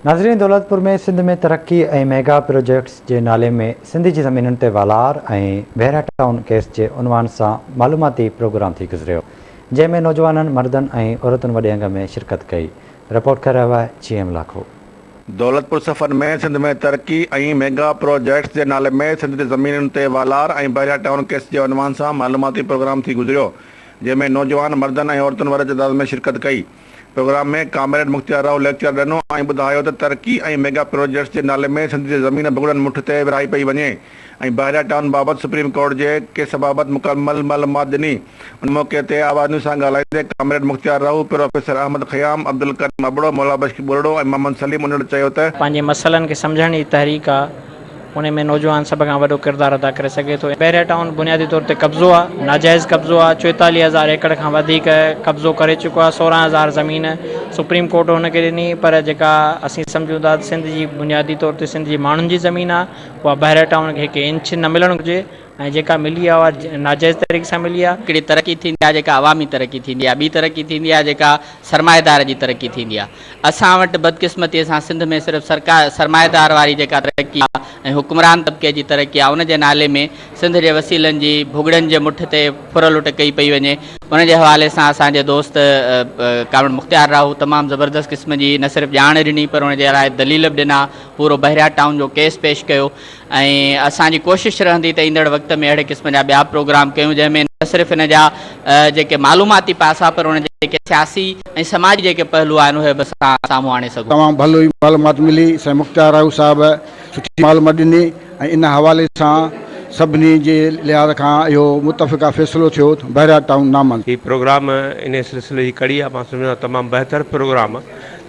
नाज़रीन, दौलतपुर में सिंध में तरक्की ऐं मेगा प्रोजेक्ट्स के नाले में सिंध जी ज़मीनुनि ते वालार ऐं बहरा टाउन केस के उनवान से मालूमाती प्रोग्राम थी गुज़रियो, जंहिंमें नौजवाननि मर्दनि ऐं औरतुनि वॾे अंग में शिरकत कई। रिपोर्ट कर रहा है GM लाखो। दौलतपुर सफ़र में सिंध में तरक्की ऐं मेगा प्रोजेक्ट्स के नाले में सिंध जी ज़मीनुनि ते वालार ऐं बहरा टाउन केस के उनवान से मालूमाती प्रोग्राम थी गुज़रियो, जंहिंमें नौजवान मर्दनि ऐं औरतुनि वॾे तइदाद में शिरकत कई। प्रोग्राम में कामरेड मुख्तियार राव लेक्चर ॾिनो ऐं ॿुधायो त तरक्की ऐं मेगा प्रोजेक्ट्स के नाले में सिंध जी ज़मीन भुॻड़नि मुठ ते विरहाई पई वञे ऐं बहरा टाउन बाबति सुप्रीम कोर्ट के केस बाबति मुकमल मालूमात ॾिनी। उन मौक़े ते आवाज़ न्यूज़ सां ॻाल्हाईंदे कामरेड मुख्तियार राव, प्रोफेसर अहमद ख़याम, अब्दुल करीम अबड़ो, मौला बख्श बोरड़ो ऐं मोहम्मद सलीम उन्हनि चयो त पंहिंजे मसइलनि खे सम्झण जी तहरीक आहे, उन में नौजवान सभ खां वॾो किरदारु अदा करे सघे थो। बहरा टाउन बुनियादी तौर ते कब्ज़ो आहे, नाजाइज़ कब्ज़ो आहे, 44,000 एकड़ खां वधीक कब्ज़ो करे चुको आहे। 16,000 ज़मीन सुप्रीम कोर्ट हुनखे ॾिनी, पर जेका असीं सम्झूं था सिंध जी बुनियादी तौर ते सिंध जी माण्हुनि जी ज़मीन आहे, उहा बहरा टाउन खे हिकु इंच न मिलणु घुरिजे ऐं जेका मिली आहे उहा नाजाइज़ तरीक़े सां मिली आहे। हिकिड़ी तरक़ी थींदी आहे जेका अवामी तरक़ी थींदी आहे, ॿी तरक़ी थींदी आहे जेका सरमाएदार जी तरक़ी थींदी आहे। असां वटि बदकिस्मतीअ सां सिंध में सिर्फ़ु सरमाएदार वारी जेका तरक़ी आहे ऐं हुक्मरान तबिके जी तरक़ी आहे, उन जे नाले में सिंध जे वसीलनि जी भुॻड़नि जे मुठ ते फुरलुट कई पई वञे। उन जे हवाले सां असांजे दोस्त कामरेड मुख्तियार राव तमामु ज़बरदस्त क़िस्म जी न सिर्फ़ु ॼाण ॾिनी, पर उन जे लाइ दलील बि ॾिना, पूरो बहरा टाउन जो केस पेश कयो ऐं असांजी कोशिशि रहंदी त ईंदड़ वक़्त में अहिड़े क़िस्म जा ॿिया प्रोग्राम कयूं, जंहिंमें न सिर्फ़ु इन जा जेके मालूमाती पासा, पर उन जेके सियासी ऐं समाजी जेके पहलू आहिनि उहे बि असां साम्हूं आणे सघूं। तमामु भलो मालूमात मिली। साईं मुख्तियार राव साहब सुठी मालूमात ॾिनी ऐं इन हवाले सां सभिनी जे लिहाज़ खां इहो मुतफ़िक़ा फ़ैसिलो थियो बहरा टाउन नामन। ही प्रोग्राम इन सिलसिले जी कड़ी आहे, मां सम्झां तमामु बहितर प्रोग्राम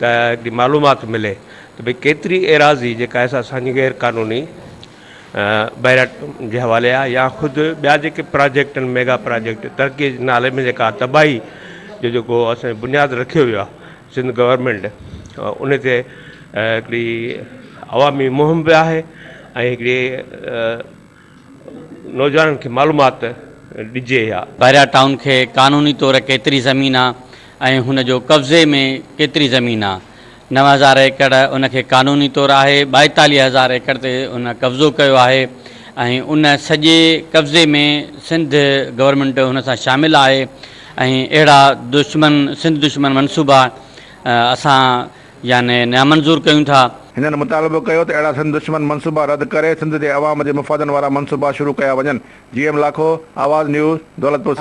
त हिकिड़ी मालूमात मिले त भई केतिरी एराज़ी जेका असांजी गैर कानूनी बहरा जे हवाले आहे या ख़ुदि ॿिया जेके प्रोजेक्ट आहिनि, मेगा प्रोजेक्ट तरक़ी जे नाले में जेका तबाही जो जेको असां बुनियादु रखियो वियो आहे सिंध गवर्नमेंट, उन ते हिकिड़ी अवामी मुहिम बि आहे ऐं हिकिड़ी नौजवाननि खे मालूमात ॾिजे। बहरा टाउन खे कानूनी तौर केतिरी ज़मीन आहे ऐं हुन जो कब्ज़े में केतिरी ज़मीन आहे। 9,000 एकड़ उनखे कानूनी तौर आहे, 42,000 एकड़ ते उन कब्ज़ो कयो आहे ऐं उन सॼे कब्ज़े में सिंध गवर्नमेंट हुन सां शामिलु आहे ऐं अहिड़ा सिंध दुश्मन मनसूबा असां याने नामंज़ूर कयूं था। हिननि मुतालबो कयो त अहिड़ा सिंध दुश्मन मनसूबा रद्द करे सिंध जे अवाम जे मुफ़ादनि वारा मनसूबा शुरू कया वञनि। GM लाखो, आवाज़ न्यूज़, दौलतपुर।